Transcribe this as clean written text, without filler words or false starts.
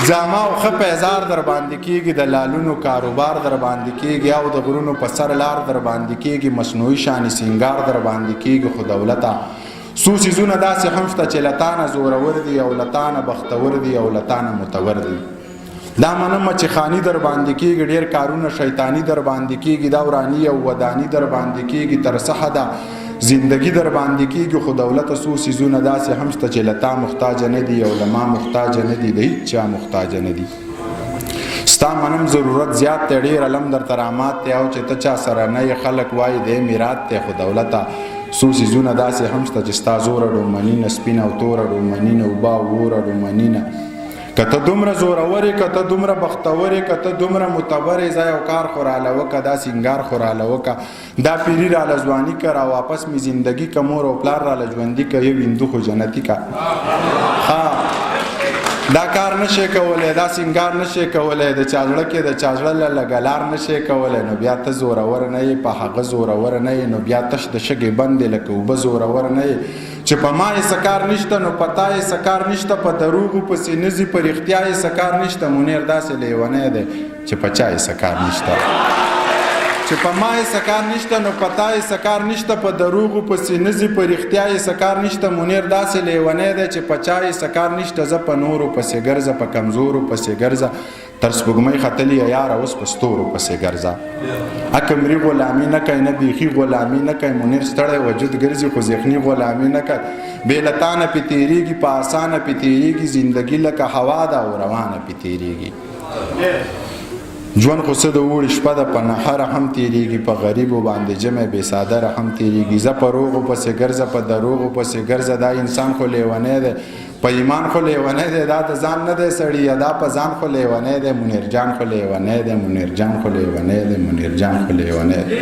زما او ښه پیزار در باندې کېږي، د لالونو کاروبار در باندې کېږي، او د غرونو په سر لار در باندې کېږي، مصنوعي شانې سینګار در باندې کېږي. خو دولته څو څیزونه داسې هم شته چې لتانه زورور دي او لتانه بختور دي او لتانه متور دي. دا منمه چې خانی در باندې کېږي، ډېر کارونه شیطانی در باندې کېږي، دا ورانی او ودانی در باندې کېږي، تر څه حده زندگی در باندې کېږي. خو دولت څو څیزونه داسې هم شته چې لتا محتاج نه دي او لما محتاج نه دي، د هیڅ چا محتاج نه دي. ستا منم ضرورت زیات دی، ډېر علم در ترامات دی، او چې ته چا سره نه یې خلک وایي دی میرات دی. خو دولته څو څیزونه داسې هم شته چې ستا زوره ډومني نه، سپینه او توره ډومني نه، اوبه او وره ډومني نه. که ته دومره زورور یې، که ته دومره بختور یې، که ته دومره متبر یې، ځای او کار خو راله وکړه، دا سینګار خو راله وکړه، دا پیري راله ځواني که، را واپس مې زندګي که، مور او پلار راله ژوندي که، یو هندو خو جنتي که. دا کار نشي کولی، دا سینګار نشي کولی، د چا زړه کې د چا زړه له لګلار نشي کولی، نو بیا ته زورور نه یې، په هغه زورور نه یې، نو بیا تش د شګې بند دی لکه اوبه زورور نه یې. چې په ما یې سکار نشته نو پتا یې سکار نشته، په دروغو پسې نځي، په رښتیا یې سکار نشته. منیر داسې لیونی دی چې په چا یې سکار نشته. چې په ما یې سکار نشته نو پتا یې سکار نشته، په دروغو پسې نځي، په رښتیا یې سکار نشته. منیر داسې لیونی دی چې په چا یې سکار نشته. زه په نورو پسې ګرځه، په کمزورو پسې ګرځه، تر سپوږمۍ ختلي یاره اوس په ستورو پسې ګرځه. اکمري غلامي نه کوي، نه بیخي غلامي نه کوي. منیر ستړی وجود ګرځي خو ذهني غلامي نه کوي. بې لتانه پې تېرېږي، په اسانه پې تېرېږي، زندګي لکه هوا ده او روانه پې تېرېږي. ژوند خو څه د اوړي شپه ده، په نهره هم تېرېږي، په غریبو باندې جمع بې سادره هم تېرېږي. زه په روغو پسې ګرځه، په دروغو پسې ګرځه، دا انسان خو لیونی دی، په ایمان خو لیونی دی، دا د ځان نه دی سړي، دا په ځان خو لیونی دی. منیر جان خو لیونی دی، منیر جان خو لیونی دی، منیر جان خو لیونی دی.